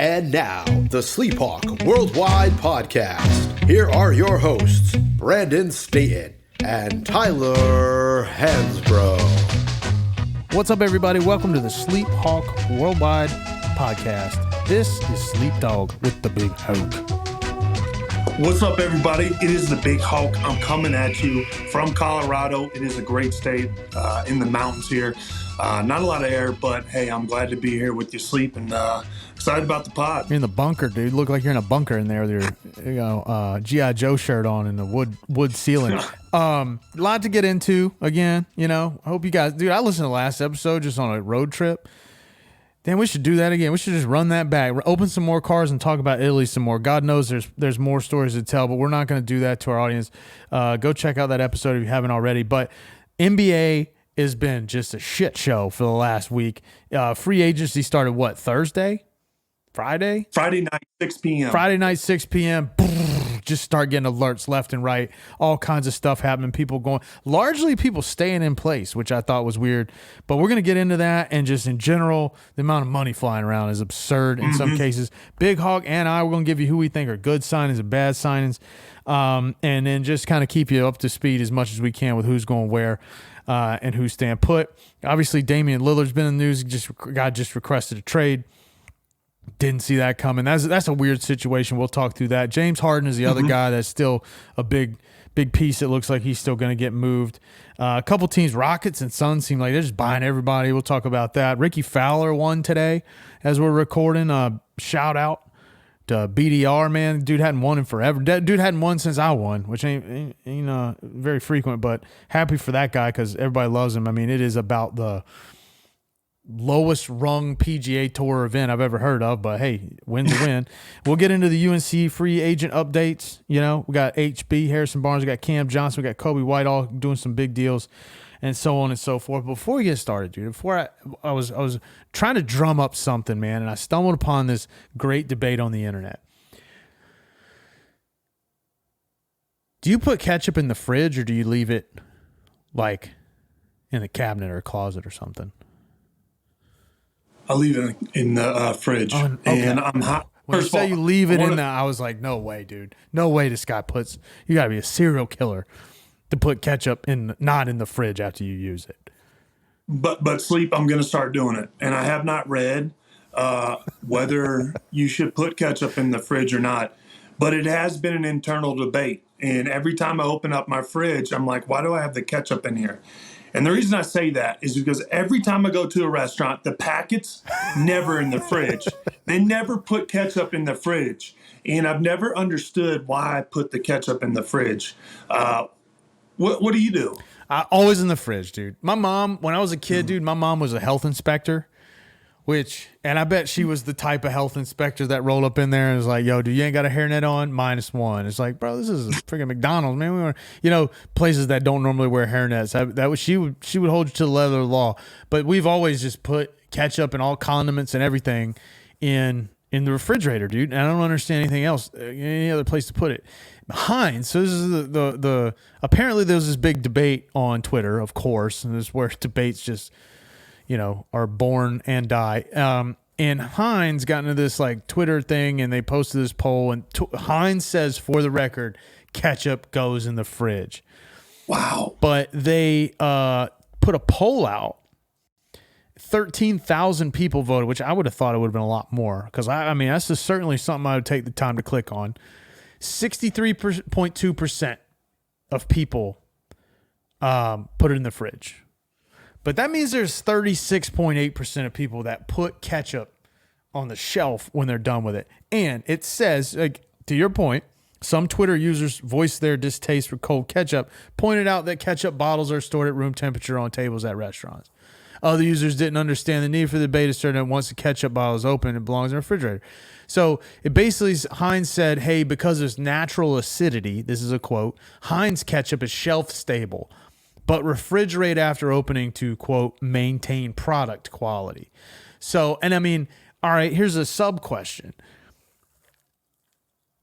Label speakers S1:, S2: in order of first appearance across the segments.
S1: And now, the SleepHawk Worldwide Podcast. Here are your hosts, Brandon Staton and Tyler Hansbrough.
S2: What's up, everybody? Welcome to the SleepHawk Worldwide Podcast. This is Sleep Dawg with the Big Hawk.
S3: What's up, everybody? It is the Big Hawk. I'm coming at you from Colorado. It is a great state in the mountains here. Not a lot of air, but hey, I'm glad to be here with you, Sleep, and excited about the pod.
S2: You're in the bunker, dude. Look like you're in a bunker in there with your G.I. Joe shirt on and the wood ceiling. A lot to get into again, I hope you guys, dude, I listened to the last episode just on a road trip. Damn, we should do that again. We should just run that back, open some more cars and talk about Italy some more. God knows there's more stories to tell, but we're not going to do that to our audience. Go check out that episode if you haven't already. But NBA has been just a shit show for the last week. Free agency started, what, Thursday? Friday?
S3: Friday night, 6 p.m.
S2: Friday night, 6 p.m. Just start getting alerts left and right. All kinds of stuff happening. People going, largely people staying in place, which I thought was weird. But we're going to get into that. And just in general, the amount of money flying around is absurd in some cases. Big Hawk and we're going to give you who we think are good signings and bad signings. And then just kind of keep you up to speed as much as we can with who's going where and who's staying put. Obviously, Damian Lillard's been in the news. Just requested a trade. Didn't see that coming. That's a weird situation. We'll talk through that. James Harden is the other guy that's still a big piece. It looks like he's still going to get moved. A couple teams, Rockets and Suns, seem like they're just buying everybody. We'll talk about that. Ricky Fowler won today as we're recording. Shout out to BDR, man. Dude hadn't won in forever. Dude hadn't won since I won, which ain't very frequent, but happy for that guy because everybody loves him. I mean, it is about the lowest rung PGA Tour event I've ever heard of, but hey, win's a win. We'll get into the UNC free agent updates. We got HB, Harrison Barnes, we got Cam Johnson, we got Kobe White, all doing some big deals and so on and so forth. Before we get started, dude, I was trying to drum up something, man, and I stumbled upon this great debate on the internet. Do you put ketchup in the fridge or do you leave it like in a cabinet or a closet or something?
S3: I'll leave it in the fridge.
S2: Okay.
S3: And I'm hot.
S2: When you say you leave it in there, I was like, no way, dude. No way this guy you got to be a serial killer to put ketchup not in the fridge after you use it.
S3: But Sleep, I'm going to start doing it. And I have not read whether you should put ketchup in the fridge or not. But it has been an internal debate. And every time I open up my fridge, I'm like, why do I have the ketchup in here? And the reason I say that is because every time I go to a restaurant, the packets never in the fridge. They never put ketchup in the fridge. And I've never understood why I put the ketchup in the fridge. What do you do?
S2: Always in the fridge, dude. My mom, when I was a kid, dude, my mom was a health inspector, and I bet she was the type of health inspector that rolled up in there and was like, yo, dude, you ain't got a hairnet on? -1. It's like, bro, this is a freaking McDonald's, man. We were, places that don't normally wear hairnets. She would hold you to the letter of the law. But we've always just put ketchup and all condiments and everything in the refrigerator, dude. And I don't understand anything else, any other place to put it. Heinz. So this is the apparently there was this big debate on Twitter, of course, and this is where debates just are born and die. And Heinz got into this like Twitter thing and they posted this poll and Heinz says, for the record, ketchup goes in the fridge.
S3: Wow.
S2: But they put a poll out. 13,000 people voted, which I would have thought it would have been a lot more because I mean, that's just certainly something I would take the time to click on. 63.2% of people put it in the fridge. But that means there's 36.8% of people that put ketchup on the shelf when they're done with it. And it says, like, to your point, some Twitter users voiced their distaste for cold ketchup, pointed out that ketchup bottles are stored at room temperature on tables at restaurants. Other users didn't understand the need for the debate, asserting that once the ketchup bottle is open, it belongs in the refrigerator. So it basically, Heinz said, hey, because there's natural acidity, this is a quote, Heinz ketchup is shelf stable, but refrigerate after opening to, quote, maintain product quality. So, and I mean, all right, here's a sub question.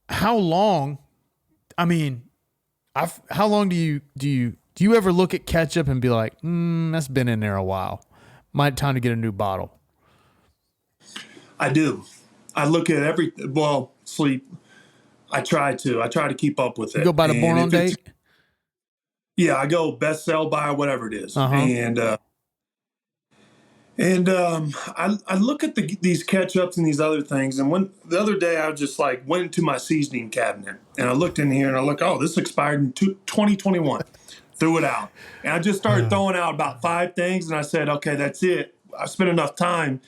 S2: How long, I mean, how long do you ever look at ketchup and be like, that's been in there a while. Time to get a new bottle?
S3: I do. I look at sleep. I try to keep up with it.
S2: You go by the born on date?
S3: Yeah, I go best sell by, whatever it is.
S2: Uh-huh.
S3: I look at these ketchups and these other things. And the other day I just like went into my seasoning cabinet and I looked in here and I look, oh, this expired in 2021. Threw it out. And I just started throwing out about 5 things. And I said, okay, that's it. I spent enough time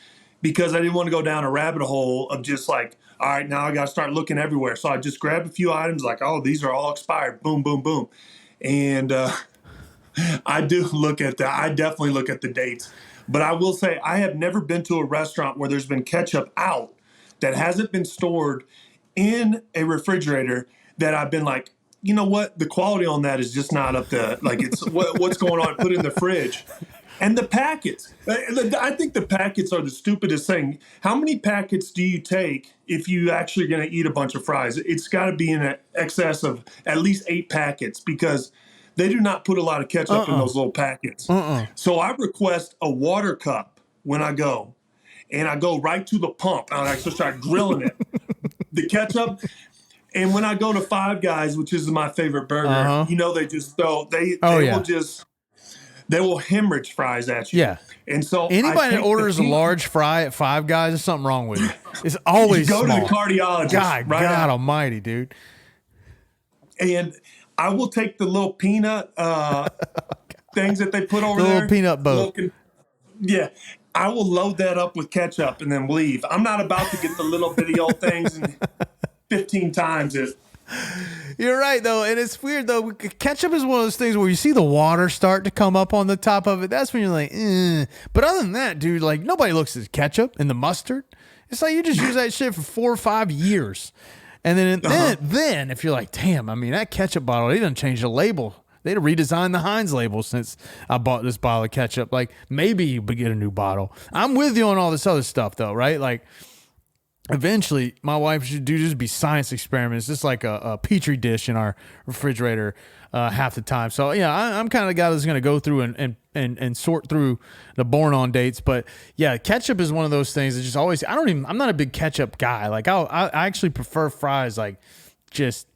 S3: because I didn't want to go down a rabbit hole of just like, all right, now I got to start looking everywhere. So I just grabbed a few items like, oh, these are all expired. Boom, boom, boom. And I definitely look at the dates. But I will say I have never been to a restaurant where there's been ketchup out that hasn't been stored in a refrigerator that I've been like, you know what? The quality on that is just not up to, like, it's what's going on? Put it in the fridge. And the packets. I think the packets are the stupidest thing. How many packets do you take if you actually going to eat a bunch of fries? It's got to be in excess of at least 8 packets because they do not put a lot of ketchup in those little packets. So I request a water cup when I go. And I go right to the pump. And I actually start grilling it. The ketchup. And when I go to Five Guys, which is my favorite burger, you know, they just throw, they will hemorrhage fries at you.
S2: Yeah.
S3: And so
S2: anybody that orders a large fry at Five Guys, there's something wrong with you. It's always
S3: go
S2: small.
S3: to the cardiologist.
S2: God almighty, dude.
S3: And I will take the little peanut things that they put over there.
S2: Little peanut boat.
S3: Yeah. I will load that up with ketchup and then leave. I'm not about to get the little bitty old things and 15 times it.
S2: You're right, though. And it's weird, though. Ketchup is one of those things where you see the water start to come up on the top of it. That's when you're like, eh. But other than that, dude, like, nobody looks at ketchup and the mustard. It's like you just use that shit for 4 or 5 years. And then if you're like, damn, I mean, that ketchup bottle, they done changed the label. They'd redesigned the Heinz label since I bought this bottle of ketchup. Like, maybe you would get a new bottle. I'm with you on all this other stuff, though, right? Like, eventually, my wife should just be science experiments, just like a petri dish in our refrigerator half the time. So yeah, I'm kind of the guy that's going to go through and sort through the born on dates. But yeah, ketchup is one of those things that just always. I'm not a big ketchup guy. Like I actually prefer fries like just.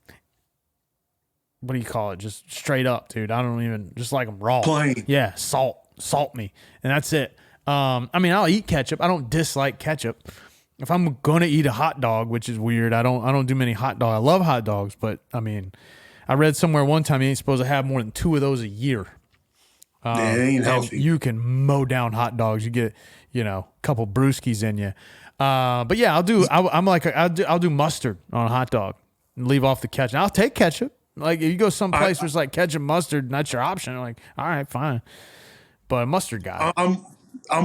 S2: What do you call it? Just straight up, dude. I don't even just like them raw.
S3: Plain.
S2: Yeah, salt me, and that's it. I mean, I'll eat ketchup. I don't dislike ketchup. If I'm gonna eat a hot dog, which is weird, I don't do many hot dogs. I love hot dogs, but I mean, I read somewhere one time you ain't supposed to have more than 2 of those a year.
S3: It ain't healthy.
S2: You can mow down hot dogs. You get, a couple brewskis in you. But yeah, I'll do mustard on a hot dog and leave off the ketchup. I'll take ketchup. Like if you go someplace where it's like ketchup, mustard, and that's your option. I'm like, all right, fine. But a mustard guy.
S3: I'm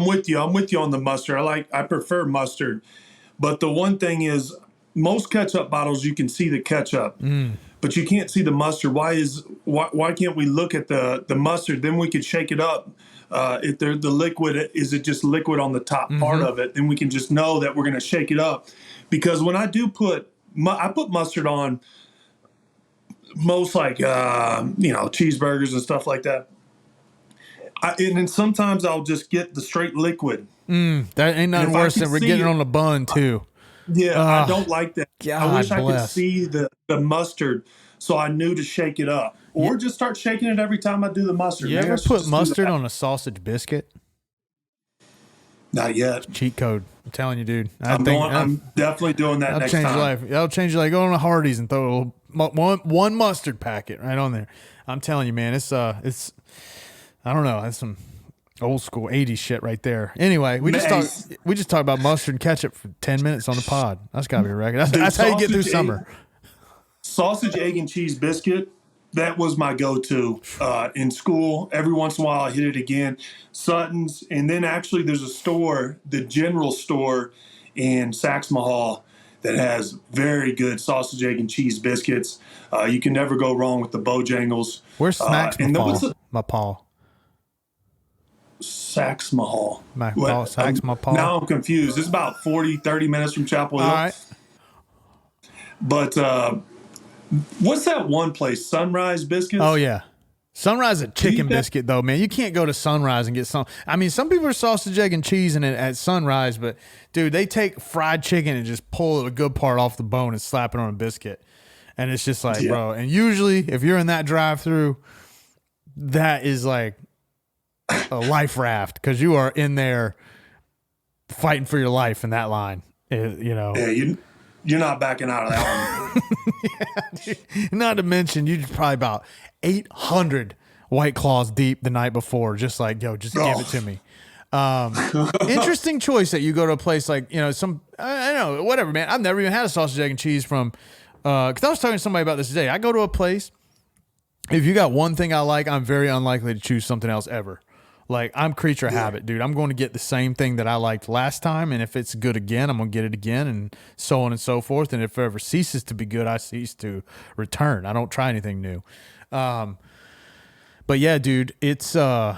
S3: with you. I'm with you on the mustard. I prefer mustard. But the one thing is, most ketchup bottles you can see the ketchup, but you can't see the mustard. Why can't we look at the mustard? Then we could shake it up. If the liquid is it just liquid on the top part of it, then we can just know that we're going to shake it up. Because when I do put mustard on most cheeseburgers and stuff like that. And then sometimes I'll just get the straight liquid.
S2: That ain't nothing worse than we're getting it on the bun too.
S3: I don't like that.
S2: God
S3: I wish I could
S2: bless.
S3: see the mustard so I knew to shake it up. Or just start shaking it every time I do the mustard.
S2: You ever put mustard on a sausage biscuit?
S3: Not yet.
S2: Cheat code. I'm telling you, dude.
S3: I'm definitely doing that next time.
S2: That'll change your life. That'll change your life. Go on to Hardee's and throw a little one mustard packet right on there. I'm telling you, man, it's I don't know, that's some old school 80s shit right there. Anyway, we just talked about mustard and ketchup for 10 minutes on the pod. That's gotta be a record. That's how you get through summer.
S3: Sausage, egg, and cheese biscuit. That was my go-to in school. Every once in a while, I hit it again. Sutton's, and then actually there's a store, the General Store in Saxmahall, that has very good sausage, egg, and cheese biscuits. You can never go wrong with the Bojangles.
S2: Where's Saxmahall?
S3: Saxmahall.
S2: Saxmahall.
S3: Now I'm confused. It's about 30 minutes from Chapel Hill.
S2: All right.
S3: But what's that one place? Sunrise Biscuits?
S2: Oh, yeah. Sunrise a chicken biscuit though, man. You can't go to Sunrise and get some. I mean, some people are sausage, egg, and cheese in it at Sunrise, but dude, they take fried chicken and just pull the good part off the bone and slap it on a biscuit. And it's just like, bro. And usually if you're in that drive-through, that is like a life raft because you are in there fighting for your life in that line. You know.
S3: Yeah, you're not backing out of that one.
S2: Yeah, not to mention, you're probably about 800 White Claws deep the night before, just like, yo, just give it to me. Interesting choice that you go to a place like, you know, I don't know, whatever, man. I've never even had a sausage, egg, and cheese from, because I was talking to somebody about this today. I go to a place, if you got one thing I like, I'm very unlikely to choose something else ever. Like, I'm creature of habit, dude. I'm going to get the same thing that I liked last time, and if it's good again, I'm going to get it again, and so on and so forth. And if it ever ceases to be good, I cease to return. I don't try anything new. But yeah, dude, it's I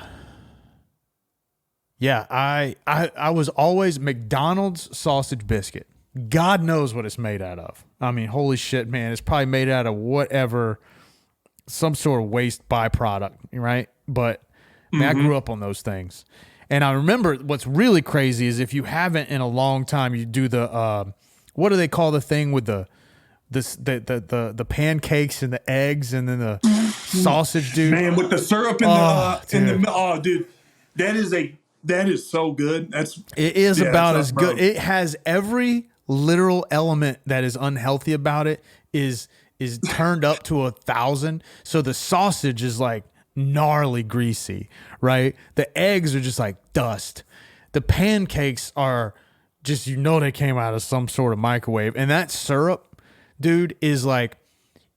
S2: was always McDonald's sausage biscuit. God knows what it's made out of. I mean, holy shit, man. It's probably made out of whatever, some sort of waste byproduct, right? But man, I grew up on those things. And I remember what's really crazy is if you haven't in a long time, you do the what do they call the thing with the pancakes and the eggs and then the sausage, dude.
S3: Man, with the syrup dude, that is so good.
S2: It is about as good. It has every literal element that is unhealthy about it is turned up to 1,000. So the sausage is like gnarly greasy, right? The eggs are just like dust. The pancakes are just, you know, they came out of some sort of microwave. And that syrup, dude, is like,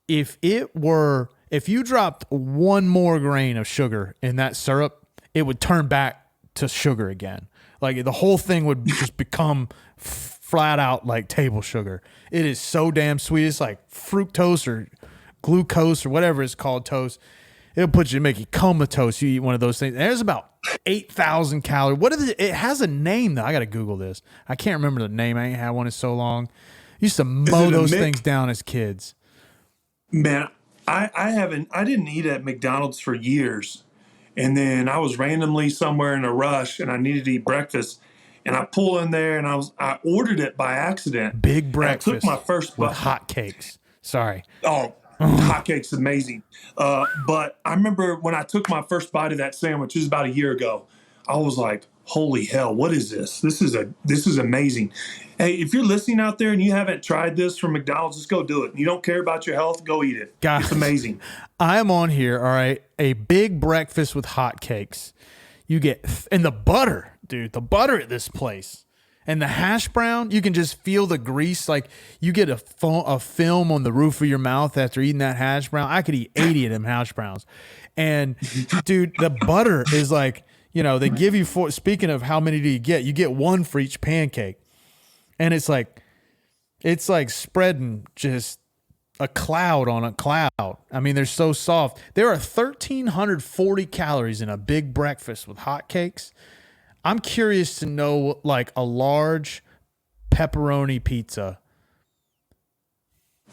S2: if you dropped one more grain of sugar in that syrup, it would turn back to sugar again. Like the whole thing would just become flat out like table sugar. It is so damn sweet. It's like fructose or glucose or whatever it's called, toast. It'll make you comatose. You eat one of those things. And there's about 8,000 calories. It has a name though. I got to Google this. I can't remember the name. I ain't had one in so long. Used to mow those things down as kids.
S3: Man, I didn't eat at McDonald's for years. And then I was randomly somewhere in a rush and I needed to eat breakfast. And I pull in there and I ordered it by accident.
S2: Big breakfast.
S3: I took my first
S2: with hot cakes. Sorry.
S3: Oh, hot cakes, amazing. But I remember when I took my first bite of that sandwich, it was about a year ago. I was like, holy hell, what is this? This is amazing. Hey, if you're listening out there and you haven't tried this from McDonald's, just go do it. You don't care about your health, go eat it.
S2: Guys,
S3: it's amazing.
S2: I'm on here, all right, a big breakfast with hot cakes. You get, and the butter, dude, the butter at this place. And the hash brown, you can just feel the grease. Like you get a film on the roof of your mouth after eating that hash brown. I could eat 80 of them hash browns. And dude, the butter is like, you know, they give you speaking of how many do you get one for each pancake. And it's like spreading just a cloud on a cloud. I mean, they're so soft. There are 1,340 calories in a big breakfast with hot cakes. I'm curious to know, like, a large pepperoni pizza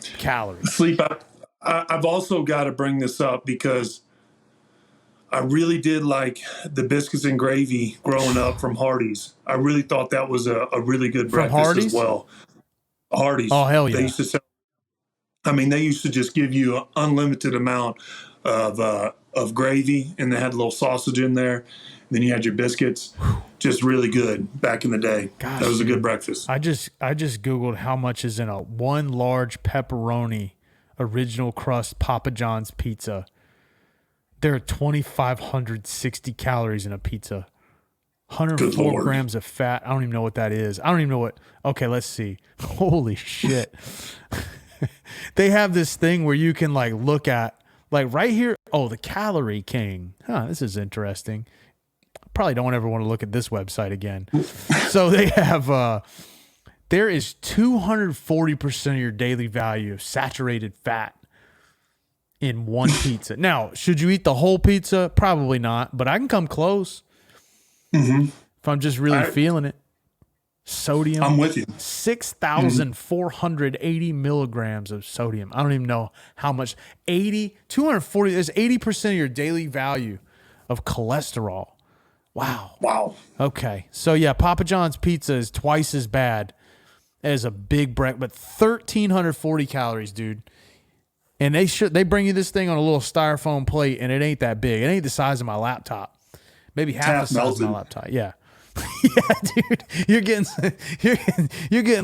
S2: calories.
S3: Sleep. I've also got to bring this up because I really did like the biscuits and gravy growing up from Hardee's. I really thought that was a really good breakfast as well. Hardee's.
S2: Oh, hell yeah.
S3: They used to sell, they used to just give you an unlimited amount of gravy, and they had a little sausage in there. Then you had your biscuits. Just really good back in the day. Gosh, that was a good breakfast.
S2: I just Googled how much is in a one large pepperoni original crust Papa John's pizza. There are 2,560 calories in a pizza. 104 grams of fat. I don't even know what that is. I don't even know what. Okay, let's see. Holy shit. They have this thing where you can like look at like right here. Oh, the Calorie King. This is interesting. Probably don't ever want to look at this website again. So they have there is 240% of your daily value of saturated fat in one pizza. Now, should you eat the whole pizza? Probably not, but I can come close if I'm just really feeling it. Sodium.
S3: I'm with you.
S2: 6,480 milligrams of sodium. I don't even know how much. 240 is 80% of your daily value of cholesterol. Wow.
S3: Wow.
S2: Okay. So yeah, Papa John's pizza is twice as bad as a big breakfast, but 1,340 calories, dude. And they bring you this thing on a little styrofoam plate, and it ain't that big. It ain't the size of my laptop. Maybe half the size of my laptop. Yeah. Yeah, dude. You're getting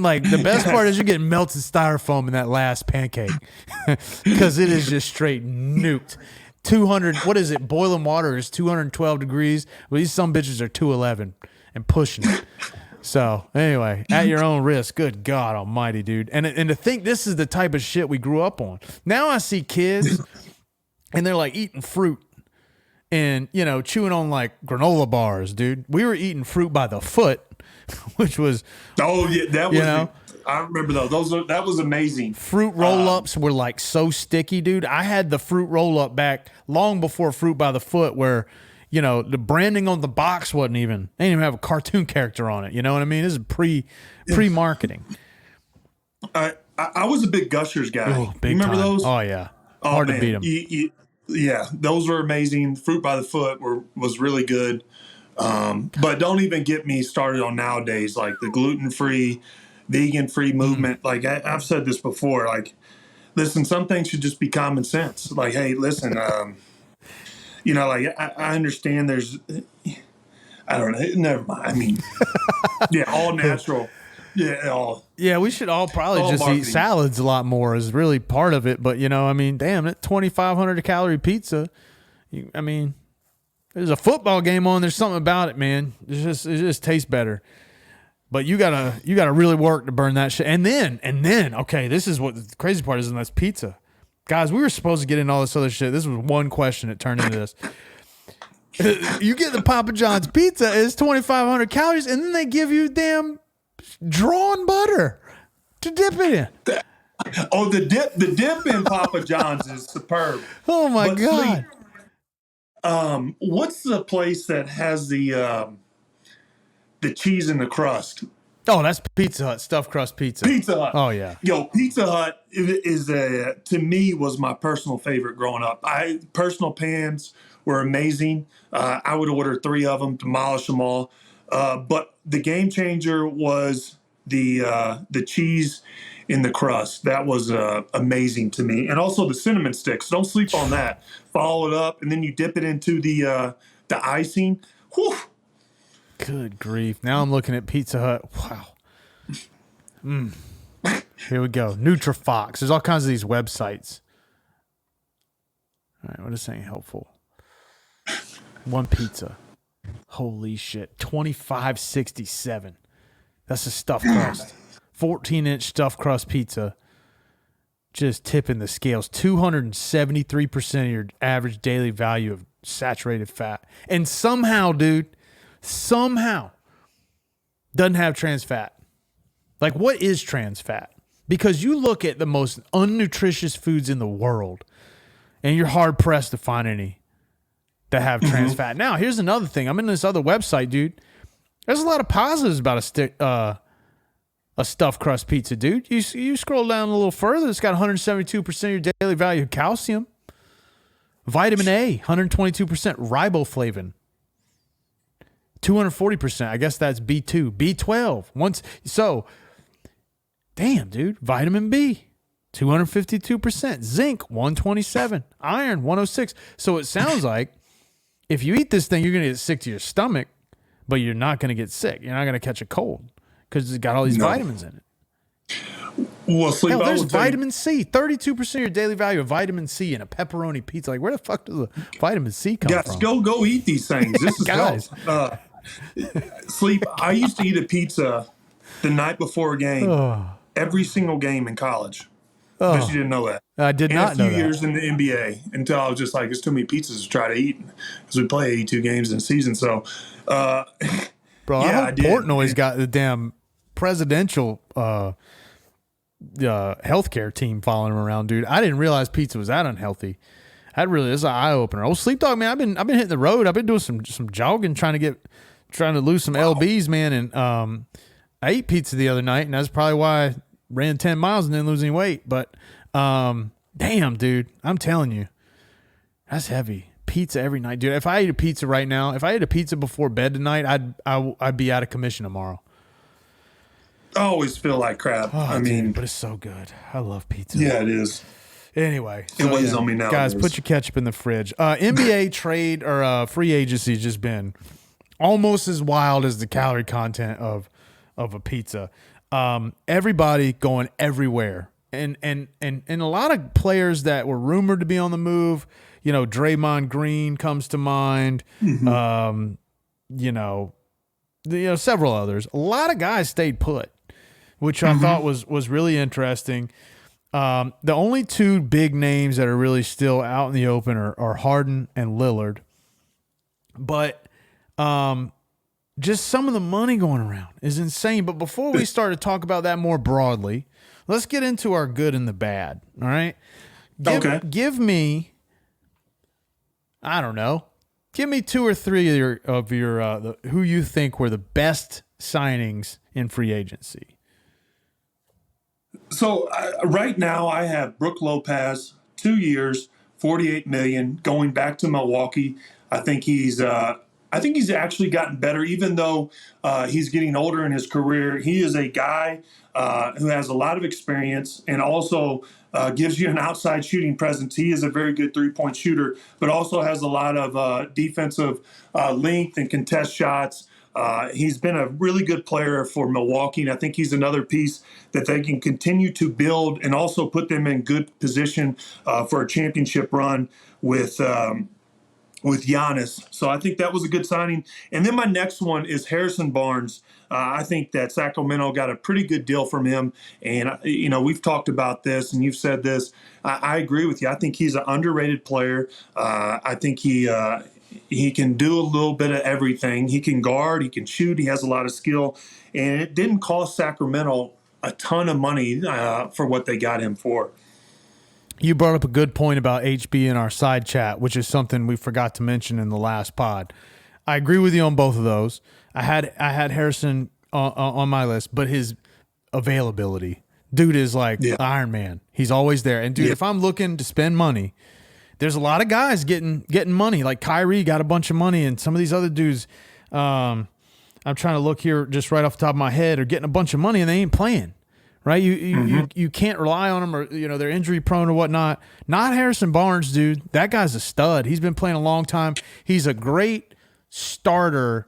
S2: like, the best part is you're getting melted styrofoam in that last pancake. Because it is just straight nuked. 200, what is it? Boiling water is 212 degrees. Well, these some bitches are 211 and pushing it. So anyway, at your own risk. Good God Almighty, dude. And to think this is the type of shit we grew up on. Now I see kids and they're like eating fruit and, you know, chewing on like granola bars, dude. We were eating fruit by the foot, which was,
S3: oh yeah, that was. I remember those. That was amazing.
S2: Fruit roll-ups were like so sticky, dude. I had the fruit roll-up back long before fruit by the foot, where, you know, the branding on the box wasn't even. They didn't even have a cartoon character on it. You know what I mean? This is pre-marketing.
S3: I was a big Gushers guy.
S2: Oh,
S3: you remember
S2: time.
S3: those?
S2: Oh yeah, hard to beat them.
S3: Yeah, those were amazing. Fruit by the foot was really good. But don't even get me started on nowadays, like the gluten-free, vegan-free movement. Like I've said this before, like, listen, some things should just be common sense. Like, hey, listen, you know, like I understand there's, I don't know, never mind. I mean, yeah, all natural. Yeah,
S2: we should all probably just
S3: marketing.
S2: eat salads a lot more is really part of it. But, you know, I mean, damn, that 2,500 calorie pizza, I mean, there's a football game on. There's something about it, man. It just tastes better. But you gotta really work to burn that shit. And then, okay, this is what the crazy part is, and that's pizza. Guys, we were supposed to get into all this other shit. This was one question that turned into this. You get the Papa John's pizza, it's 2,500 calories, and then they give you damn drawn butter to dip it in.
S3: Oh, the dip in Papa John's is superb.
S2: Oh my God.
S3: What's the place that has the cheese in the crust?
S2: Oh, that's Pizza Hut, stuffed crust pizza.
S3: Pizza Hut.
S2: Oh yeah.
S3: Yo, Pizza Hut is to me was my personal favorite growing up. Personal pans were amazing. I would order 3 of them, demolish them all. But the game changer was the cheese in the crust. That was amazing to me. And also the cinnamon sticks. Don't sleep on that. Follow it up, and then you dip it into the icing. Whew.
S2: Good grief. Now I'm looking at Pizza Hut. Wow. Here we go. NutriFox. There's all kinds of these websites. All right, what is saying helpful? One pizza. Holy shit. $25.67. That's a stuffed crust. 14-inch stuffed crust pizza. Just tipping the scales. 273% of your average daily value of saturated fat. And somehow, dude, doesn't have trans fat. Like, what is trans fat? Because you look at the most unnutritious foods in the world, and you're hard-pressed to find any that have trans fat. Now, here's another thing. I'm in this other website, dude. There's a lot of positives about a stuffed crust pizza, dude. You scroll down a little further, it's got 172% of your daily value of calcium. Vitamin A, 122% riboflavin. 240%. I guess that's B2. B12. Damn, dude. Vitamin B, 252%. Zinc, 127. Iron, 106. So it sounds like if you eat this thing, you're going to get sick to your stomach, but you're not going to get sick. You're not going to catch a cold because it's got all these vitamins in it.
S3: Well, Sleep,
S2: hell, there's vitamin C. 32% of your daily value of vitamin C in a pepperoni pizza. Like, where the fuck does the vitamin C come from?
S3: Go eat these things. This is
S2: guys.
S3: Sleep. I used to eat a pizza the night before a game, every single game in college. But you didn't know that.
S2: I did not know that.
S3: A few years in the NBA until I was just like, there's too many pizzas to try to eat because we play 82 games in a season. So,
S2: bro,
S3: yeah,
S2: I hope Portnoy's got the damn presidential healthcare team following him around, dude. I didn't realize pizza was that unhealthy. This is an eye opener. Oh, Sleepdog, man, I've been hitting the road. I've been doing some jogging, trying to lose some lbs, man. And I ate pizza the other night, and that's probably why I ran 10 miles and didn't lose any weight. But damn, dude, I'm telling you, that's heavy. Pizza every night, dude. If I ate a pizza right now, if I ate a pizza before bed tonight, I'd be out of commission tomorrow.
S3: I always feel like crap.
S2: I mean, but it's so good. I love pizza.
S3: Yeah, it is.
S2: Anyway,
S3: it weighs on me now,
S2: guys. Put your ketchup in the fridge. NBA trade or free agency has just been almost as wild as the calorie content of a pizza. Everybody going everywhere, and a lot of players that were rumored to be on the move. You know, Draymond Green comes to mind. Mm-hmm. Several others. A lot of guys stayed put, which I thought was really interesting. The only two big names that are really still out in the open are Harden and Lillard. But just some of the money going around is insane. But before we start to talk about that more broadly, let's get into our good and the bad. All right? Give me, I don't know, give me two or three of your who you think were the best signings in free agency.
S3: So right now I have Brook Lopez, 2 years, $48 million, going back to Milwaukee. I think he's actually gotten better, even though he's getting older in his career. He is a guy who has a lot of experience and also gives you an outside shooting presence. He is a very good three-point shooter, but also has a lot of defensive length and contest shots. He's been a really good player for Milwaukee, and I think he's another piece that they can continue to build and also put them in good position for a championship run with Giannis. So I think that was a good signing. And then my next one is Harrison Barnes. I think that Sacramento got a pretty good deal from him. And, we've talked about this and you've said this. I agree with you. I think he's an underrated player. I think he can do a little bit of everything. He can guard, he can shoot, he has a lot of skill. And it didn't cost Sacramento a ton of money for what they got him for.
S2: You brought up a good point about HB in our side chat, which is something we forgot to mention in the last pod. I agree with you on both of those. I had Harrison on my list, but his availability, dude, is like Iron Man. He's always there. And dude, if I'm looking to spend money, there's a lot of guys getting money. Like Kyrie got a bunch of money, and some of these other dudes, I'm trying to look here just right off the top of my head, are getting a bunch of money and they ain't playing. Right, you can't rely on them, or they're injury prone or whatnot. Not Harrison Barnes, dude. That guy's a stud. He's been playing a long time. He's a great starter.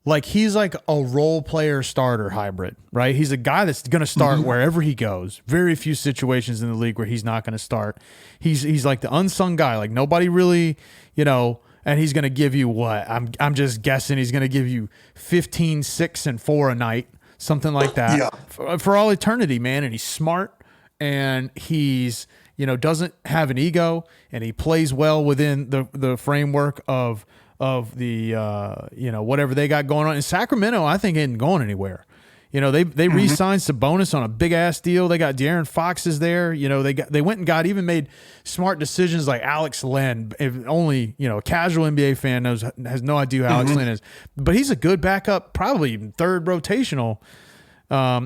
S2: Like he's like a role player starter hybrid, right? He's a guy that's going to start wherever he goes. Very few situations in the league where he's not going to start. He's like the unsung guy. Like nobody really, and he's going to give you what? I'm just guessing he's going to give you 15, 6, and 4 a night. Something like that for all eternity, man. And he's smart, and he's, doesn't have an ego, and he plays well within the framework of the, whatever they got going on. In Sacramento, I think isn't going anywhere. They re-signed Sabonis on a big ass deal. They got De'Aaron Fox is there. They went and even made smart decisions like Alex Len. If only, a casual NBA fan has no idea who Alex Len is, but he's a good backup, probably even third rotational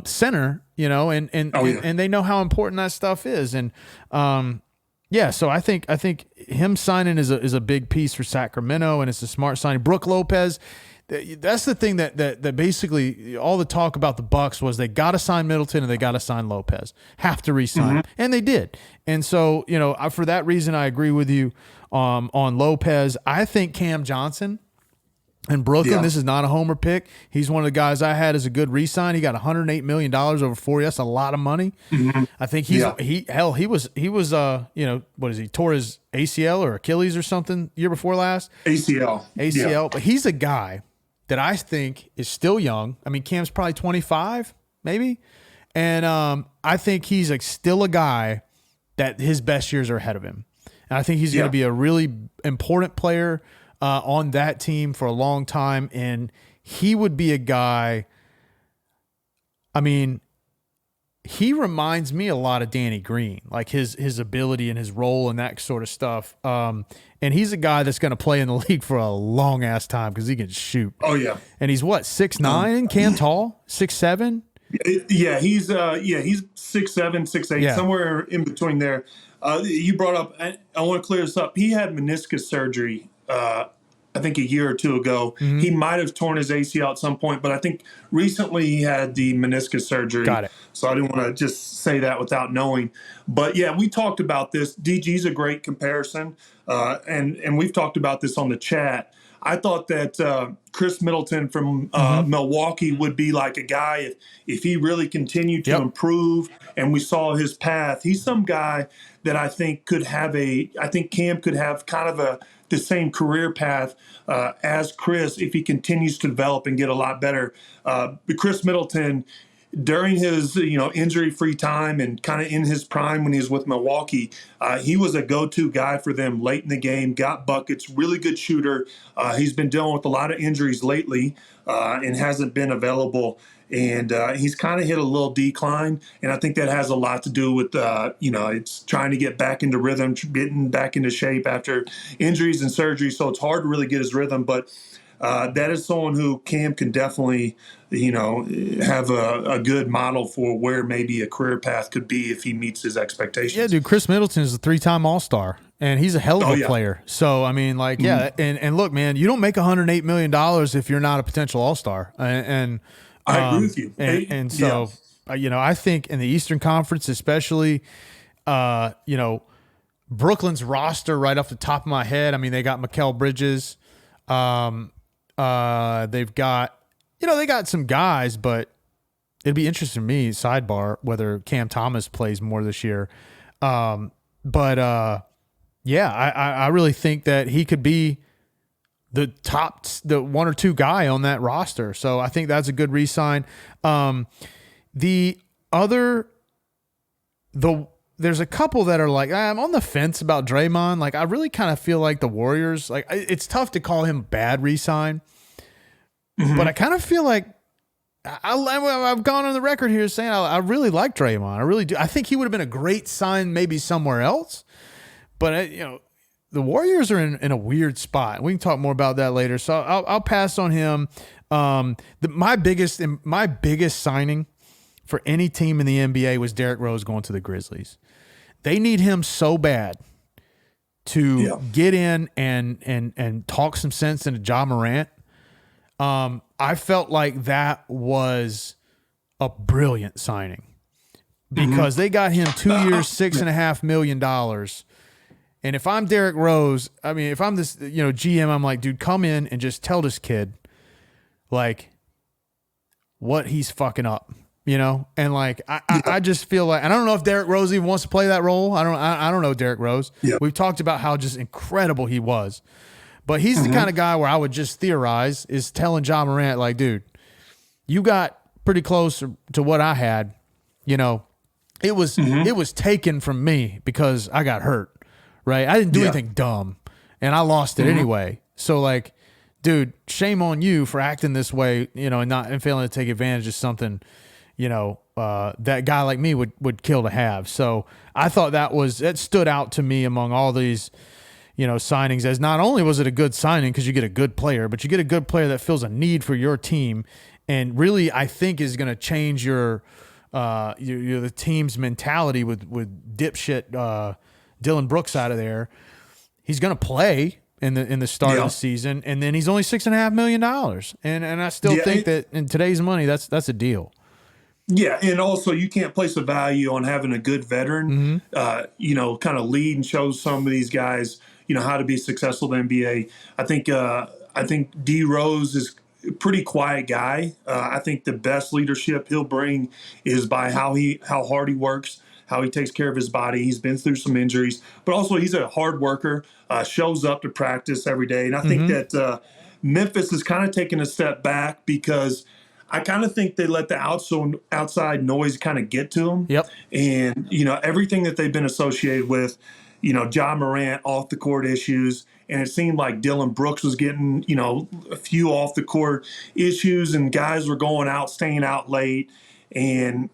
S2: center, and they know how important that stuff is. And, so I think him signing is a big piece for Sacramento, and it's a smart signing. Brook Lopez, that's the thing that basically all the talk about the Bucks was they got to sign Middleton and they got to sign Lopez, have to re-sign, and they did. And so, for that reason, I agree with you on Lopez. I think Cam Johnson in Brooklyn, this is not a homer pick. He's one of the guys I had as a good re-sign. He got $108 million over 4 years. That's a lot of money. I think he was what is he, tore his ACL or Achilles or something year before last?
S3: ACL.
S2: But he's a guy that I think is still young. I mean, Cam's probably 25, maybe. And I think he's still a guy that his best years are ahead of him. And I think he's going to be a really important player on that team for a long time. And he would be a guy, I mean, he reminds me a lot of Danny Green, like his ability and his role and that sort of stuff. And he's a guy that's going to play in the league for a long ass time because he can shoot.
S3: Oh yeah.
S2: And he's what, 6'9", Cam tall, 6'7"?
S3: Yeah, he's 6'7", 6'8",
S2: Yeah.
S3: somewhere in between there. You brought up, I want to clear this up. He had meniscus surgery, I think a year or two ago.
S2: Mm-hmm.
S3: He might have torn his ACL at some point, but I think recently he had the meniscus surgery.
S2: Got it.
S3: So I didn't want to just say that without knowing. But yeah, we talked about this. DG's a great comparison, and we've talked about this on the chat. I thought that Chris Middleton from Milwaukee would be like a guy if he really continued to improve and we saw his path. He's some guy that I think I think Cam could have kind of the same career path as Chris if he continues to develop and get a lot better. But Chris Middleton, during his injury-free time and kind of in his prime when he was with Milwaukee, he was a go-to guy for them late in the game, got buckets, really good shooter. He's been dealing with a lot of injuries lately and hasn't been available. And he's kind of hit a little decline, and I think that has a lot to do with, it's trying to get back into rhythm, getting back into shape after injuries and surgery. So it's hard to really get his rhythm, but that is someone who Cam can definitely, have a good model for where maybe a career path could be if he meets his expectations.
S2: Yeah, dude, Chris Middleton is a 3-time All-Star, and he's a hell of a player. So, I mean, like, and look, man, you don't make $108 million if you're not a potential All-Star. And
S3: I agree with you.
S2: And so, I think in the Eastern Conference especially, Brooklyn's roster right off the top of my head, I mean, they got Mikal Bridges. They've got, they got some guys, but it'd be interesting to me, sidebar, whether Cam Thomas plays more this year. I really think that he could be the one or two guy on that roster. So I think that's a good re-sign. There's a couple that are like, I'm on the fence about Draymond. Like, I really kind of feel like the Warriors, like, it's tough to call him bad re-sign, but I kind of feel like I've gone on the record here saying I really like Draymond. I really do. I think he would have been a great sign maybe somewhere else, but the Warriors are in a weird spot. We can talk more about that later. So I'll pass on him. My biggest signing for any team in the NBA was Derrick Rose going to the Grizzlies. They need him so bad to get in and talk some sense into Ja Morant. I felt like that was a brilliant signing because they got him 2 years, $6.5 million. And if I'm Derrick Rose, I mean, if I'm this, GM, I'm like, dude, come in and just tell this kid, like, what he's fucking up, And like, I just feel like, and I don't know if Derrick Rose even wants to play that role. I don't know Derrick Rose. Yeah. We've talked about how just incredible he was, but he's the kind of guy where I would just theorize is telling Ja Morant, like, dude, you got pretty close to what I had. It was taken from me because I got hurt. Right. I didn't do anything dumb and I lost it anyway. So like, dude, shame on you for acting this way, and failing to take advantage of something, that guy like me would kill to have. So I thought that stood out to me among all these, signings, as not only was it a good signing because you get a good player, but you get a good player that fills a need for your team. And really, I think is going to change your the team's mentality with dipshit, Dylan Brooks out of there. He's going to play in the start of the season, and then he's only $6.5 million. And I still think that in today's money, that's a deal.
S3: Yeah, and also you can't place a value on having a good veteran, kind of lead and show some of these guys, how to be successful in the NBA. I think D Rose is a pretty quiet guy. I think the best leadership he'll bring is by how hard he works, how he takes care of his body. He's been through some injuries, but also he's a hard worker, shows up to practice every day. And I think that Memphis is kind of taking a step back because I kind of think they let the outside noise kind of get to them.
S2: Yep.
S3: And, everything that they've been associated with, Ja Morant off the court issues. And it seemed like Dylan Brooks was getting, a few off the court issues and guys were going out, staying out late. And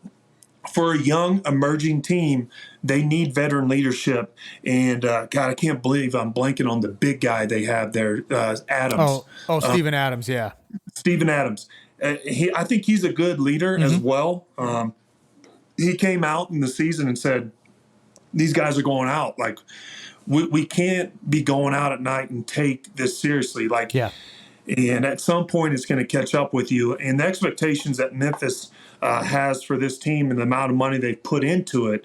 S3: for a young emerging team, they need veteran leadership. And God, I can't believe I'm blanking on the big guy they have there, Adams.
S2: Steven Adams, yeah.
S3: Steven Adams. I think he's a good leader as well. He came out in the season and said, these guys are going out. Like, we can't be going out at night and take this seriously. Like,
S2: yeah.
S3: And at some point, it's going to catch up with you. And the expectations that Memphis has for this team and the amount of money they've put into it,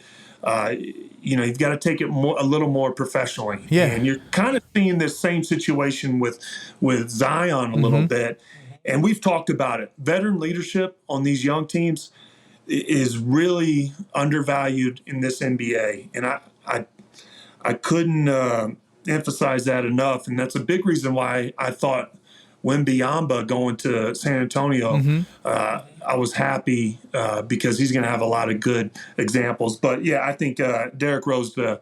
S3: you've got to take it a little more professionally.
S2: Yeah.
S3: And you're kind of seeing this same situation with Zion a little bit. And we've talked about it. Veteran leadership on these young teams is really undervalued in this NBA. And I couldn't emphasize that enough. And that's a big reason why I thought Wembanyama going to San Antonio, I was happy because he's going to have a lot of good examples. But, yeah, I think Derrick Rose to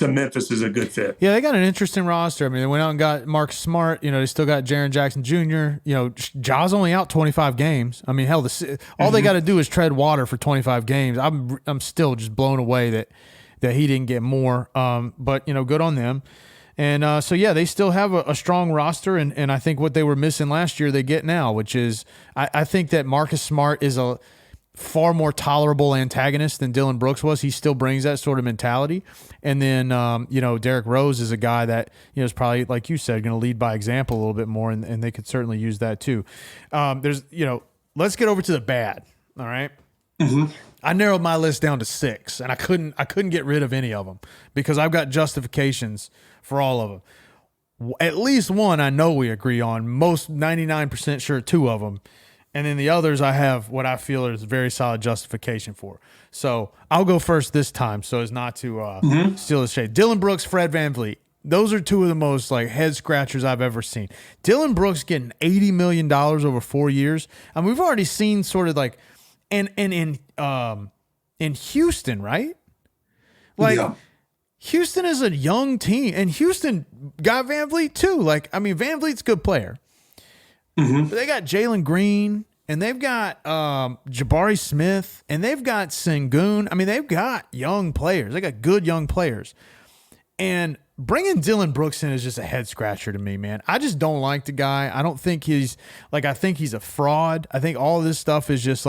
S3: Memphis is a good fit.
S2: Yeah, they got an interesting roster. I mean, they went out and got Marcus Smart. They still got Jaren Jackson Jr. Ja's only out 25 games. I mean, hell, all they got to do is tread water for 25 games. I'm still just blown away that he didn't get more. But, good on them. And they still have a strong roster, and I think what they were missing last year they get now, which is I think that Marcus Smart is a far more tolerable antagonist than Dillon Brooks was. He still brings that sort of mentality. And then, Derrick Rose is a guy that, is probably, like you said, going to lead by example a little bit more, and they could certainly use that too. Let's get over to the bad, all right? I narrowed my list down to 6, and I couldn't get rid of any of them because I've got justifications for all of them. At least one I know we agree on, most 99% sure 2 of them. And then the others I have what I feel is very solid justification for. So I'll go first this time so as not to steal the shade. Dillon Brooks, Fred VanVleet. Those are 2 of the most head scratchers I've ever seen. Dillon Brooks getting $80 million over 4 years. I mean, we've already seen sort of and in Houston, right? Houston is a young team, and Houston got VanVleet too. VanVleet's a good player. But they got Jalen Green, and they've got Jabari Smith, and they've got Sengun. I mean, they've got young players. They got good young players. And bringing Dillon Brooks in is just a head scratcher to me, man. I just don't like the guy. I don't think I think he's a fraud. I think all of this stuff is just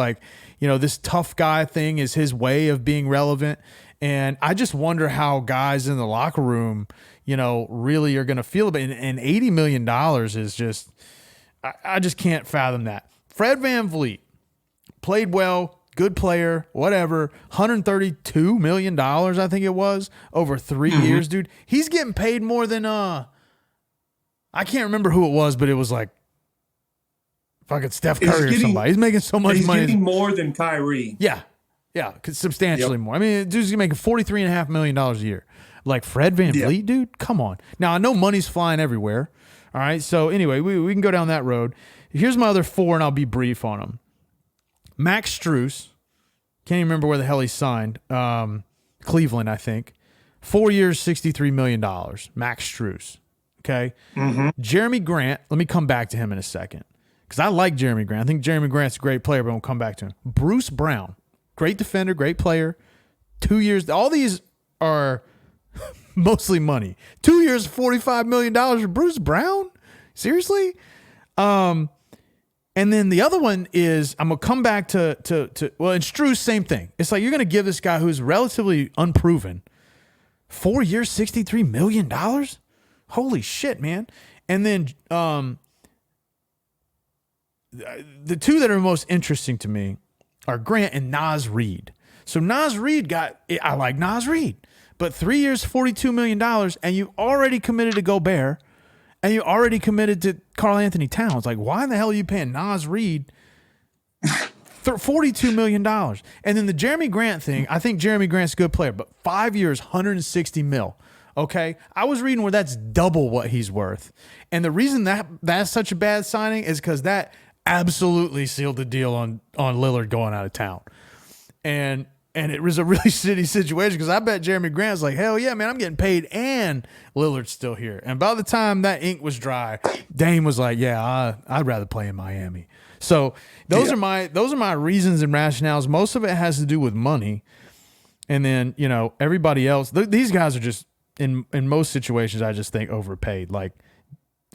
S2: this tough guy thing is his way of being relevant. And I just wonder how guys in the locker room, really are going to feel about it. And $80 million is just, I just can't fathom that. Fred VanVleet played well, good player, whatever. $132 million, I think it was, over 3 years, dude. He's getting paid more than, I can't remember who it was, but it was like fucking Steph Curry or somebody. He's making so much money.
S3: He's getting more than Kyrie.
S2: Yeah, substantially more. I mean, dude's making $43.5 million a year. Like Fred VanVleet, dude, come on. Now, I know money's flying everywhere. All right, so anyway, we can go down that road. Here's my other 4, and I'll be brief on them. Max Strus, can't even remember where the hell he signed. Cleveland, I think. 4 years, $63 million. Max Strus, okay? Jeremy Grant, let me come back to him in a second because I like Jeremy Grant. I think Jeremy Grant's a great player, but we'll come back to him. Bruce Brown, great defender, great player. 2 years, all these are mostly money. 2 years, $45 million for Bruce Brown? Seriously? And then the other one is, I'm going to come back to in Strus, same thing. It's like you're going to give this guy who's relatively unproven 4 years, $63 million? Holy shit, man. And then the 2 that are most interesting to me are Grant and Naz Reid. So Naz Reid I like Naz Reid. But 3 years, $42 million, and you already committed to Gobert, and you already committed to Karl Anthony Towns. Like, why in the hell are you paying Naz Reid $42 million? And then the Jeremy Grant thing, I think Jeremy Grant's a good player, but 5 years, $160 million. Okay? I was reading where that's double what he's worth. And the reason that's such a bad signing is because that absolutely sealed the deal on Lillard going out of town. And it was a really shitty situation because I bet Jeremy Grant's like, hell yeah, man, I'm getting paid and Lillard's still here. And by the time that ink was dry, Dame was like, yeah, I'd rather play in Miami. So those are my reasons and rationales. Most of it has to do with money. And then, everybody else, these guys are just in most situations, I just think overpaid. Like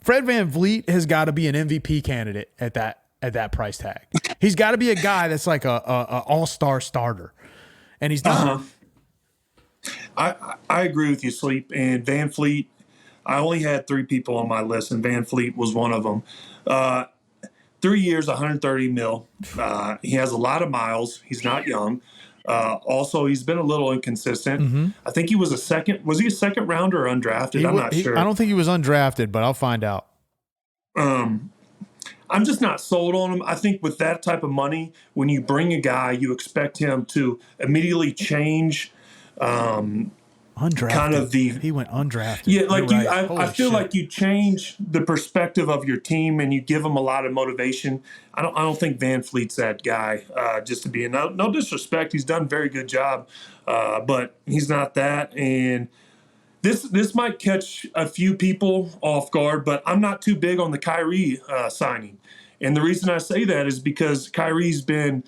S2: Fred VanVleet has got to be an MVP candidate at that price tag. He's got to be a guy that's like a all-star starter. And he's not.
S3: I agree with you, Sleep. And VanVleet, I only had 3 people on my list, and VanVleet was one of them. 3 years, 130 mil. He has a lot of miles. He's not young. Also, he's been a little inconsistent.
S2: Mm-hmm.
S3: I think he was a second rounder or undrafted? I'm not sure.
S2: I don't think he was undrafted, but I'll find out.
S3: I'm just not sold on him. I think with that type of money, when you bring a guy, you expect him to immediately change
S2: undrafted.
S3: Kind of
S2: he went undrafted.
S3: Yeah, like
S2: right.
S3: I feel like you change the perspective of your team and you give them a lot of motivation. I don't think VanVleet's that guy. Just to be no disrespect, he's done a very good job, but he's not that. And this might catch a few people off guard, but I'm not too big on the Kyrie signing. And the reason I say that is because Kyrie's been,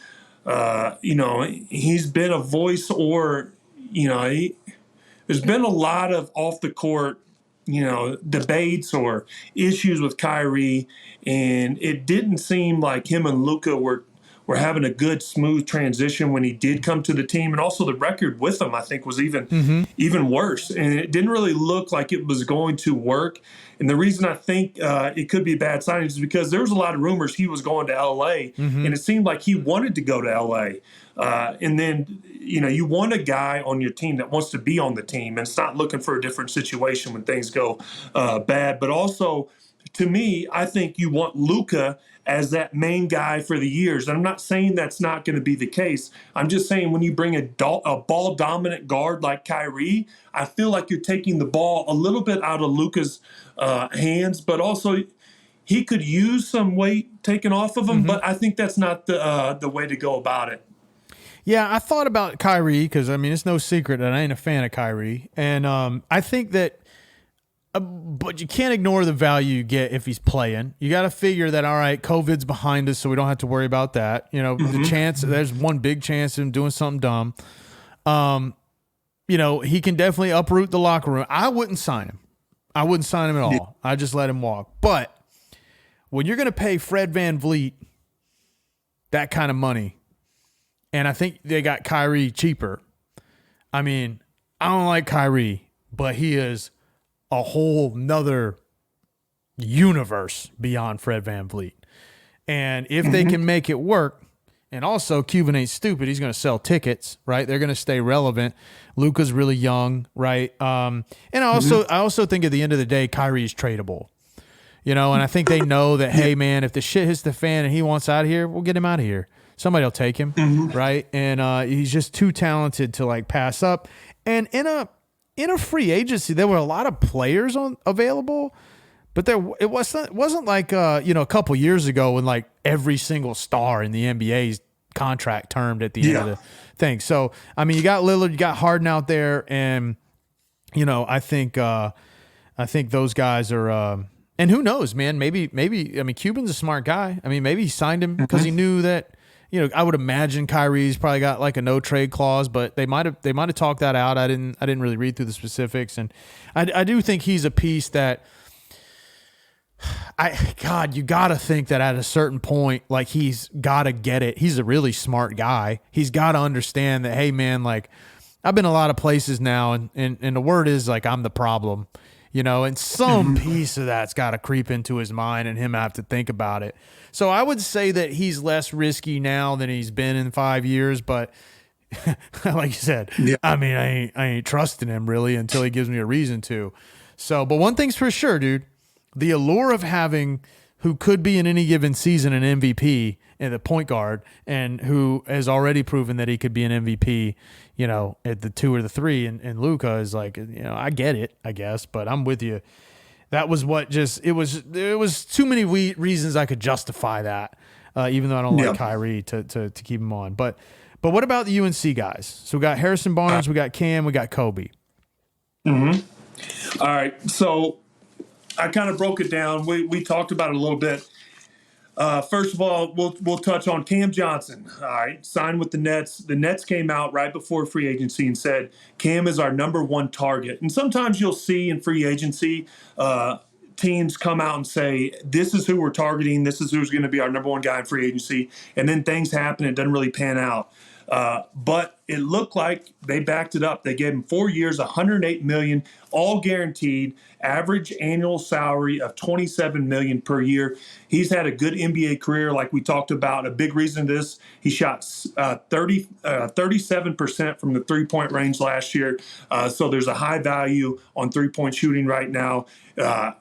S3: he's been a voice, or there's been a lot of off the court, debates or issues with Kyrie, and it didn't seem like him and Luka were having a good, smooth transition when he did come to the team. And also the record with him, I think, was even worse. And it didn't really look like it was going to work. And the reason I think it could be a bad signing is because there was a lot of rumors he was going to L.A., and it seemed like he wanted to go to L.A. And then, you want a guy on your team that wants to be on the team and it's not looking for a different situation when things go bad. But also, to me, I think you want Luka as that main guy for the years. And I'm not saying that's not going to be the case. I'm just saying when you bring a ball-dominant guard like Kyrie, I feel like you're taking the ball a little bit out of Luka's hands, but also he could use some weight taken off of him, but I think that's not the way to go about it.
S2: Yeah, I thought about Kyrie because, it's no secret that I ain't a fan of Kyrie. And I think that but you can't ignore the value you get if he's playing. You got to figure that, all right, COVID's behind us, so we don't have to worry about that. The chance, there's one big chance of him doing something dumb. He can definitely uproot the locker room. I wouldn't sign him. I wouldn't sign him at all. I just let him walk. But when you're going to pay Fred VanVleet that kind of money, and I think they got Kyrie cheaper. I don't like Kyrie, but he is a whole nother universe beyond Fred VanVleet. And if they can make it work, and also Cuban ain't stupid, he's going to sell tickets, right? They're going to stay relevant. Luka's really young, right? And I also think at the end of the day, Kyrie's tradable. And I think they know that, hey, man, if the shit hits the fan and he wants out of here, we'll get him out of here. Somebody will take him, right? And he's just too talented to pass up. And in a free agency, there were a lot of players available, but it wasn't like a couple years ago when every single star in the NBA's contract termed at the end of the thing. So you got Lillard, you got Harden out there, and I think those guys are. And who knows, man? Maybe Cuban's a smart guy. Maybe he signed him because he knew that. I would imagine Kyrie's probably got a no trade clause, but they might have talked that out. I didn't really read through the specifics, and I do think he's a piece that you got to think that at a certain point, he's got to get it. He's a really smart guy. He's got to understand that, hey man, I've been a lot of places now, and the word is I'm the problem, and some piece of that's got to creep into his mind and him have to think about it. So I would say that he's less risky now than he's been in 5 years, but like you said, I ain't trusting him really until he gives me a reason to. So, but one thing's for sure, dude, the allure of having who could be in any given season an MVP and the point guard, and who has already proven that he could be an MVP, at the 2 or the 3, and Luka is I get it, I guess, but I'm with you. That was there was too many reasons I could justify that, even though I don't like Kyrie to keep him on. But what about the UNC guys? So we got Harrison Barnes, we got Cam, we got Kobe.
S3: All right, so I kind of broke it down. We talked about it a little bit. First of all, we'll touch on Cam Johnson. All right, signed with the Nets. The Nets came out right before free agency and said Cam is our number one target. And sometimes you'll see in free agency teams come out and say, this is who we're targeting. This is who's going to be our number one guy in free agency. And then things happen. It doesn't really pan out. But it looked like they backed it up. They gave him 4 years, $108 million, all guaranteed, average annual salary of $27 million per year. He's had a good NBA career, like we talked about. A big reason to this, he shot 37% from the three-point range last year. So there's a high value on three-point shooting right now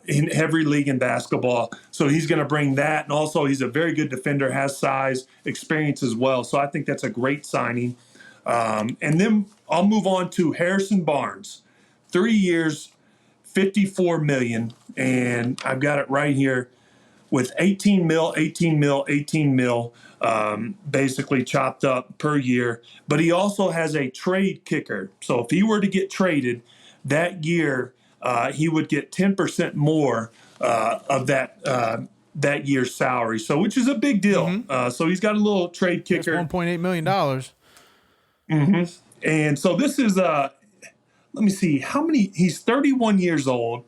S3: in every league in basketball. So he's going to bring that. And also he's a very good defender, has size, experience as well. So I think that's a great signing. And then I'll move on to Harrison Barnes. 3 years, $54 million. And I've got it right here with 18 mil, basically chopped up per year. But he also has a trade kicker. So if he were to get traded that year, he would get 10% more of that year's salary. So, which is a big deal. Mm-hmm. So he's got a little trade kicker.
S2: That's $1.8 million.
S3: Mm-hmm. And so this is, let me see, he's 31 years old.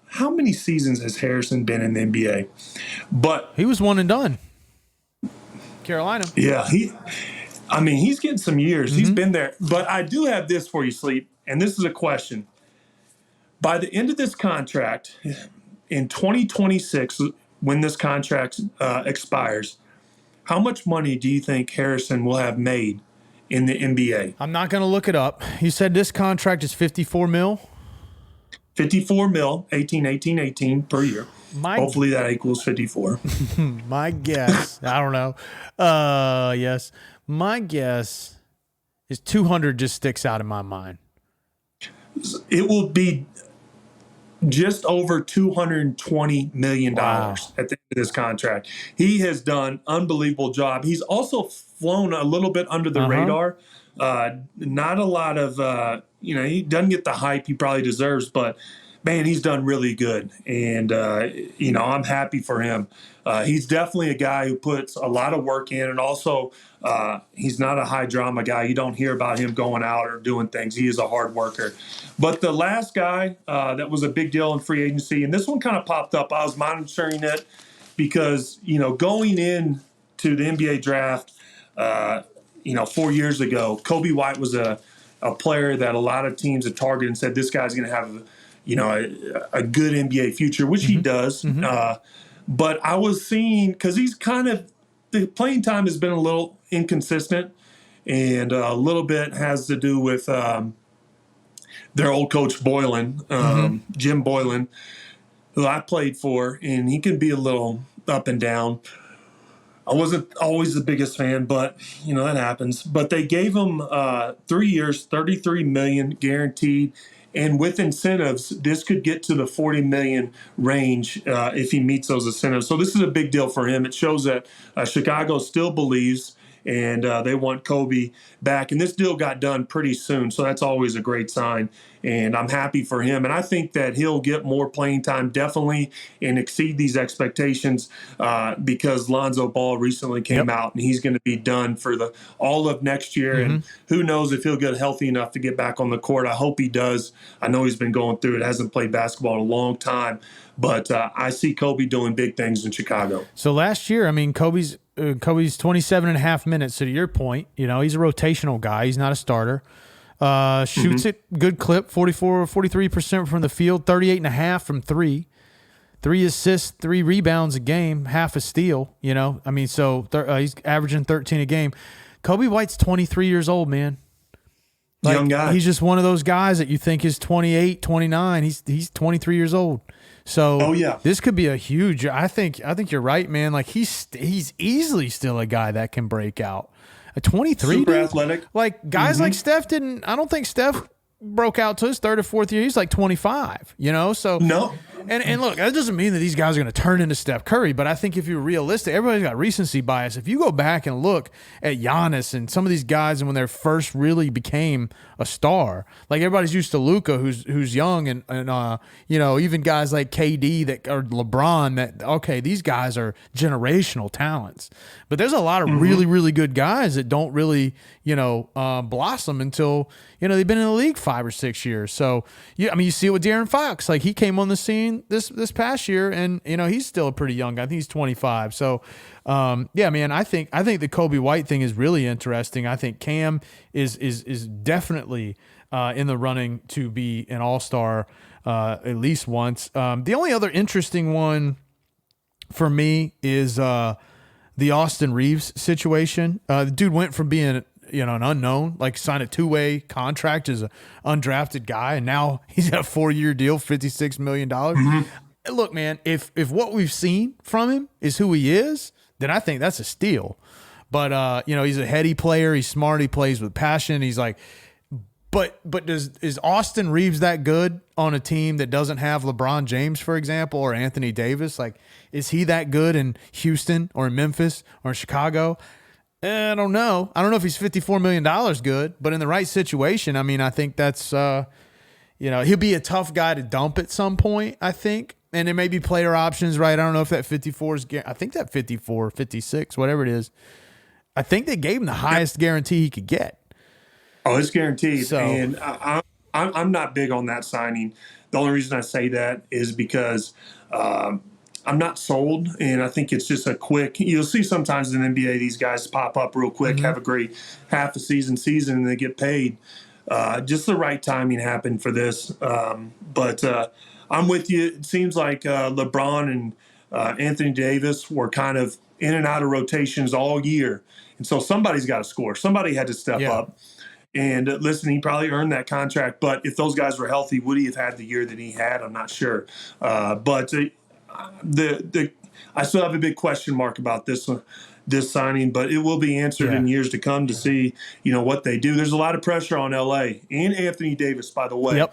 S3: How many seasons has Harrison been in the NBA? But
S2: he was one and done. Carolina.
S3: Yeah, he's getting some years. Mm-hmm. He's been there. But I do have this for you, Sleep, and this is a question. By the end of this contract, in 2026, when this contract expires, how much money do you think Harrison will have made in the NBA?
S2: I'm not going to look it up. You said this contract is $54 million?
S3: 54 mil, 18 per year. Hopefully that equals 54.
S2: My guess, I don't know. Yes. My guess is 200 just sticks out in my mind.
S3: It will be just over $220 million at the end of this contract. He has done an unbelievable job. He's also flown a little bit under the radar. Not a lot of, he doesn't get the hype he probably deserves, but man, he's done really good. And, I'm happy for him. He's definitely a guy who puts a lot of work in, and also he's not a high drama guy. You don't hear about him going out or doing things. He is a hard worker. But the last guy that was a big deal in free agency, and this one kind of popped up. I was monitoring it because, going in to the NBA draft, 4 years ago, Kobe White was a player that a lot of teams had targeted and said, this guy's going to have, a good NBA future, which he does. Mm-hmm. But I was seeing, because he's the playing time has been a little inconsistent, and a little bit has to do with their old coach Boylan, Jim Boylan, who I played for, and he can be a little up and down. I wasn't always the biggest fan, but, that happens. But they gave him 3 years, $33 million guaranteed. And with incentives, this could get to the $40 million range if he meets those incentives. So this is a big deal for him. It shows that Chicago still believes, and they want Kobe back. And this deal got done pretty soon, so that's always a great sign. And I'm happy for him. And I think that he'll get more playing time, definitely, and exceed these expectations because Lonzo Ball recently came out, and he's going to be done for all of next year. Mm-hmm. And who knows if he'll get healthy enough to get back on the court. I hope he does. I know he's been going through it. Hasn't played basketball in a long time. But I see Kobe doing big things in Chicago.
S2: So last year, Kobe's 27.5 minutes. So to your point, he's a rotational guy. He's not a starter. Shoots it, good clip, 43% from the field, 38.5 from three. 3 assists, 3 rebounds a game, half a steal, so he's averaging 13 a game. Kobe White's 23 years old, man.
S3: Young guy.
S2: He's just one of those guys that you think is 28, 29. He's 23 years old. So this could be a huge. I think you're right, man. Like he's easily still a guy that can break out. A 23,
S3: super athletic.
S2: Like guys like Steph didn't. I don't think Steph broke out to his third or fourth year. He's like 25. So
S3: no.
S2: And look, that doesn't mean that these guys are going to turn into Steph Curry, but I think if you're realistic, everybody's got recency bias. If you go back and look at Giannis and some of these guys, and when they first really became a star, like everybody's used to Luka, who's young, and even guys like KD that or LeBron, that okay, these guys are generational talents, but there's a lot of really, really good guys that don't really blossom until they've been in the league 5 or 6 years. So you see it with De'Aaron Fox. Like, he came on the scene this past year, and he's still a pretty young guy. I think he's 25. So man, I think the Kobe White thing is really interesting. I think Cam is definitely in the running to be an all-star at least once. The only other interesting one for me is the Austin Reeves situation. The dude went from being an unknown, like signed a 2-way contract as an undrafted guy, and now he's got a 4-year deal, $56 million. Look, man, if what we've seen from him is who he is, then I think that's a steal. But he's a heady player, he's smart, he plays with passion. He's like, but is Austin Reeves that good on a team that doesn't have LeBron James, for example, or Anthony Davis? Like, is he that good in Houston or in Memphis or in Chicago? I don't know. I don't know if he's $54 million good, but in the right situation, I mean, I think that's, he'll be a tough guy to dump at some point, I think. And there may be player options, right? I don't know if that 54 is, I think that 54, 56, whatever it is, I think they gave him the highest guarantee he could get.
S3: Oh, it's guaranteed.
S2: So,
S3: and I'm not big on that signing. The only reason I say that is because I'm not sold, and I think it's just a quick – you'll see sometimes in the NBA these guys pop up real quick, have a great half a season, and they get paid. Just the right timing happened for this. But I'm with you. It seems like LeBron and Anthony Davis were kind of in and out of rotations all year. And so somebody's got to score. Somebody had to step up. And listen, he probably earned that contract. But if those guys were healthy, would he have had the year that he had? I'm not sure. But I still have a big question mark about this signing, but it will be answered in years to come to see, what they do. There's a lot of pressure on LA and Anthony Davis, by the way.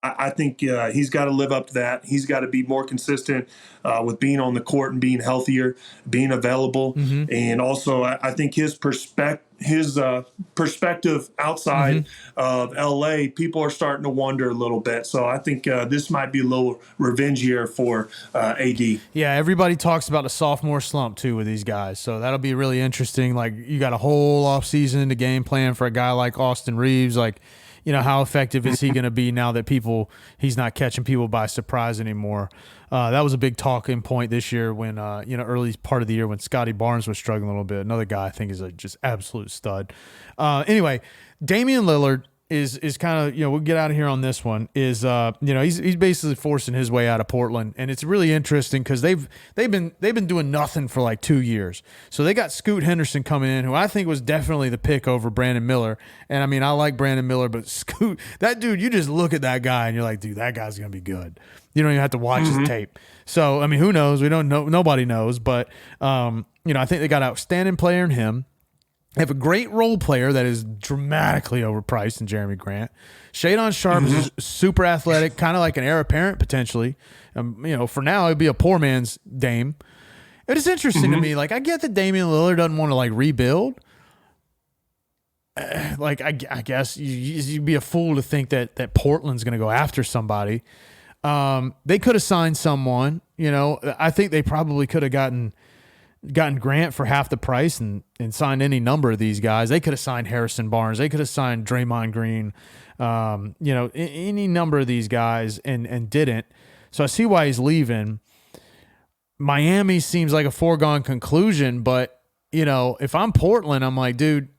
S3: I think he's got to live up to that. He's got to be more consistent with being on the court and being healthier, being available. And also, I think his perspective outside of LA, people are starting to wonder a little bit. So I think this might be a little revenge year for AD.
S2: Yeah, everybody talks about a sophomore slump too with these guys. So that'll be really interesting. Like, you got a whole offseason to game plan for a guy like Austin Reeves. Like, how effective is he going to be now that he's not catching people by surprise anymore? That was a big talking point this year when, early part of the year when Scotty Barnes was struggling a little bit. Another guy I think is a just absolute stud. Anyway, Damian Lillard is kind of, we'll get out of here on this one, is, he's basically forcing his way out of Portland. And it's really interesting because they've been doing nothing for like 2 years. So they got Scoot Henderson coming in, who I think was definitely the pick over Brandon Miller. And I mean, I like Brandon Miller, but Scoot, that dude, you just look at that guy and you're like, dude, that guy's going to be good. You don't even have to watch his tape. So, I mean, who knows? We don't know. Nobody knows. But, I think they got an outstanding player in him. They have a great role player that is dramatically overpriced in Jeremy Grant. Shadon Sharp is super athletic, kind of like an heir apparent potentially. For now, it'd be a poor man's Dame. It is interesting to me. Like, I get that Damian Lillard doesn't want to like rebuild. I guess you'd be a fool to think that Portland's going to go after somebody. They could have signed someone. I think they probably could have gotten Grant for half the price and signed any number of these guys. They could have signed Harrison Barnes. They could have signed Draymond Green, any number of these guys and didn't. So I see why he's leaving. Miami seems like a foregone conclusion, but, if I'm Portland, I'm like, dude,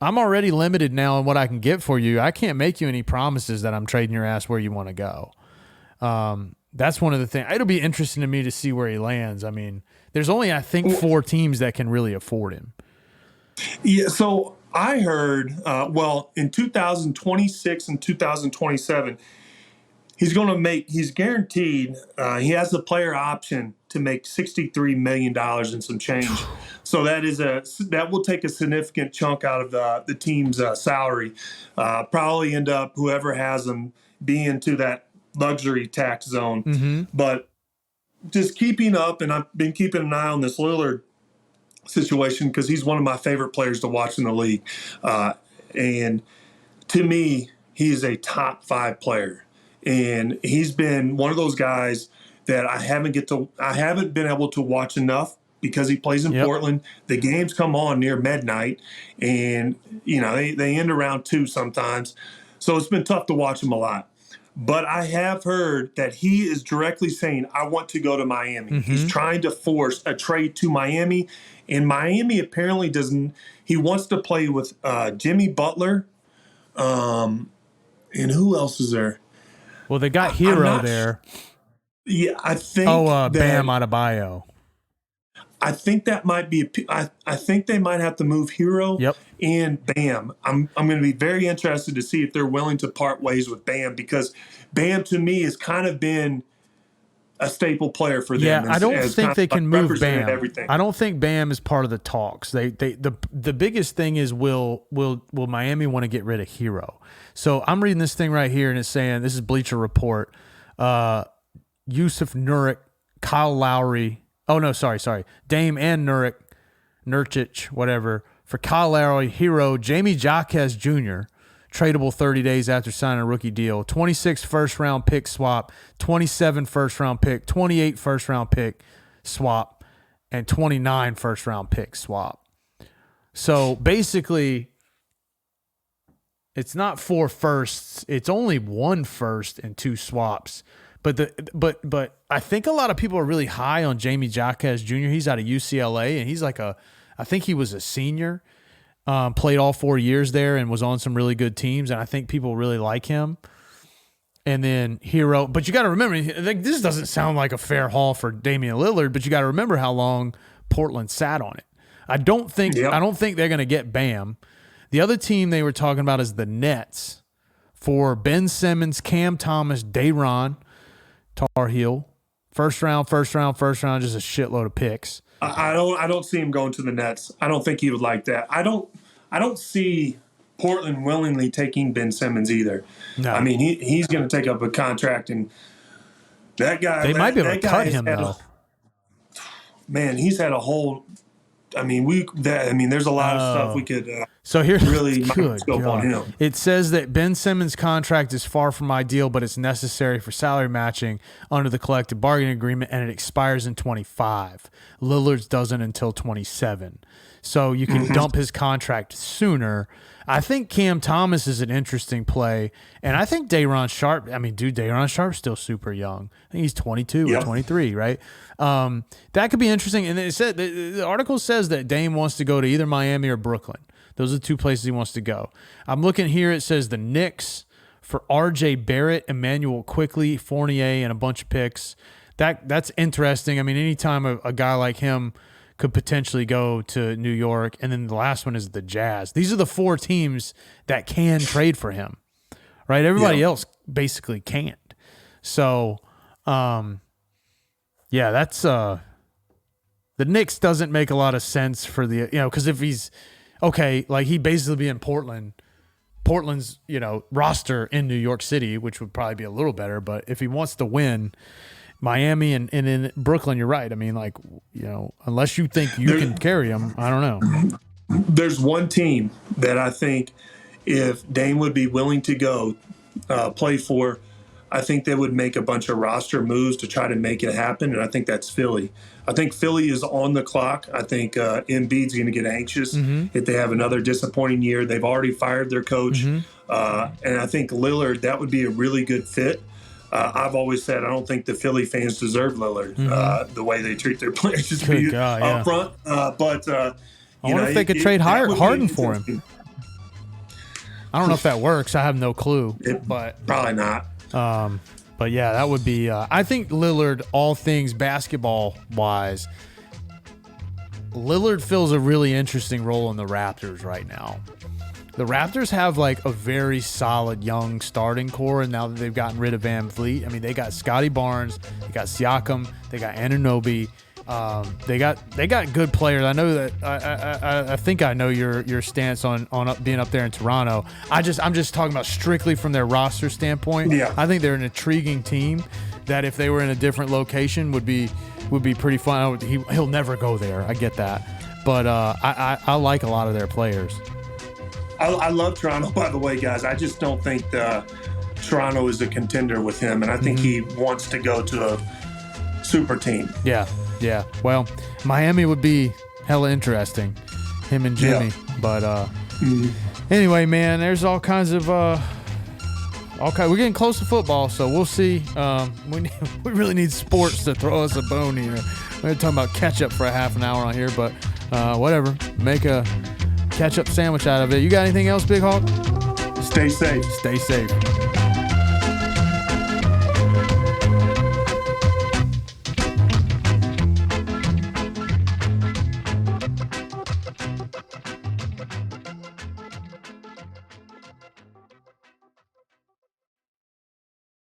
S2: I'm already limited now in what I can get for you. I can't make you any promises that I'm trading your ass where you want to go. That's one of the things. It'll be interesting to me to see where he lands. I mean, there's only, I think, 4 teams that can really afford him.
S3: Yeah, so I heard, in 2026 and 2027, he's guaranteed, he has a player option to make $63 million and some change. So that will take a significant chunk out of the team's salary. Probably end up, whoever has him, being to that luxury tax zone. But just keeping up, and I've been keeping an eye on this Lillard situation because he's one of my favorite players to watch in the league. And to me, he is a top 5 player. And he's been one of those guys that I haven't been able to watch enough because he plays in Portland. The games come on near midnight, and they end around 2 sometimes. So it's been tough to watch him a lot. But I have heard that he is directly saying, I want to go to Miami. He's trying to force a trade to Miami. And Miami apparently doesn't – he wants to play with Jimmy Butler. And who else is there?
S2: Well, they got Hero there.
S3: Yeah, I think
S2: Bam Adebayo.
S3: I think that might be I think they might have to move Hero and Bam. I'm going to be very interested to see if they're willing to part ways with Bam, because Bam to me has kind of been a staple player for them.
S2: Yeah, I don't think they can move Bam.
S3: Everything.
S2: I don't think Bam is part of the talks. The biggest thing is will Miami want to get rid of Hero? So I'm reading this thing right here, and it's saying, this is Bleacher Report, Yusuf Nurkic, Kyle Lowry. Oh, no, sorry. Dame and Nurkic, whatever. For Kyle Lowry, Hero, Jamie Jaquez Jr., tradable 30 days after signing a rookie deal, 26 first-round pick swap, 27 first-round pick, 28 first-round pick swap, and 29 first-round pick swap. So basically, it's not 4 firsts. It's only 1 first and 2 swaps. But I think a lot of people are really high on Jamie Jaquez Jr. He's out of UCLA, and he's I think he was a senior, played all 4 years there and was on some really good teams, and I think people really like him. And then Hero, but you got to remember, this doesn't sound like a fair haul for Damian Lillard, but you got to remember how long Portland sat on it. I don't think they're going to get Bam. The other team they were talking about is the Nets for Ben Simmons, Cam Thomas, Day'Ron, Tar Heel, first round, just a shitload of picks.
S3: I don't see him going to the Nets. I don't think he would like that. I don't see Portland willingly taking Ben Simmons either. No. I mean, he's going to take up a contract, and that guy.
S2: They might be able to cut him though.
S3: Man, he's had a whole. I mean, there's a lot of stuff we could.
S2: So here's
S3: really microscope on him.
S2: It says that Ben Simmons' contract is far from ideal, but it's necessary for salary matching under the collective bargaining agreement, and it expires in 25. Lillard's doesn't until 27. So you can dump his contract sooner. I think Cam Thomas is an interesting play, and I think Day'Ron Sharpe. I mean, Day'Ron Sharpe's still super young. I think he's 22 or 23, right? That could be interesting. And it said the article says that Dame wants to go to either Miami or Brooklyn. Those are the 2 places he wants to go. I'm looking here. It says the Knicks for R.J. Barrett, Emmanuel Quickley, Fournier, and a bunch of picks. That's interesting. I mean, anytime a guy like him could potentially go to New York. And then the last one is the Jazz. These are the 4 teams that can trade for him, right? Everybody else basically can't. So, that's the Knicks doesn't make a lot of sense for the, because if he's okay, like he'd basically be in Portland's, roster in New York City, which would probably be a little better. But if he wants to win Miami and in Brooklyn, you're right. I mean, unless you think you can carry him, I don't know.
S3: There's one team that I think if Dame would be willing to go play for, I think they would make a bunch of roster moves to try to make it happen, and I think that's Philly. I think Philly is on the clock. I think Embiid's going to get anxious if they have another disappointing year. They've already fired their coach, and I think Lillard, that would be a really good fit. I've always said I don't think the Philly fans deserve Lillard the way they treat their players, just be up front. But
S2: I wonder if they could trade Harden for him. I don't know if that works. I have no clue. But
S3: probably not.
S2: But yeah, that would be. I think Lillard, all things basketball wise, Lillard fills a really interesting role in the Raptors right now. The Raptors have a very solid young starting core, and now that they've gotten rid of Van Vliet, I mean, they got Scotty Barnes, they got Siakam, they got Anunoby, They got good players. I know that. I think I know your stance on being up there in Toronto. I'm just talking about strictly from their roster standpoint.
S3: Yeah.
S2: I think they're an intriguing team that if they were in a different location would be pretty fun. He'll never go there. I get that, but I like a lot of their players.
S3: I love Toronto, by the way, guys. I just don't think Toronto is a contender with him, and I think he wants to go to a super team.
S2: Yeah. Well, Miami would be hella interesting, him and Jimmy.
S3: Yeah.
S2: But anyway, man, there's all kinds of we're getting close to football, so we'll see. We really need sports to throw us a bone here. We're talking about ketchup for a half an hour on here, but whatever. Make a ketchup sandwich out of it. You got anything else, Big Hawk?
S3: Stay safe.
S2: Stay safe.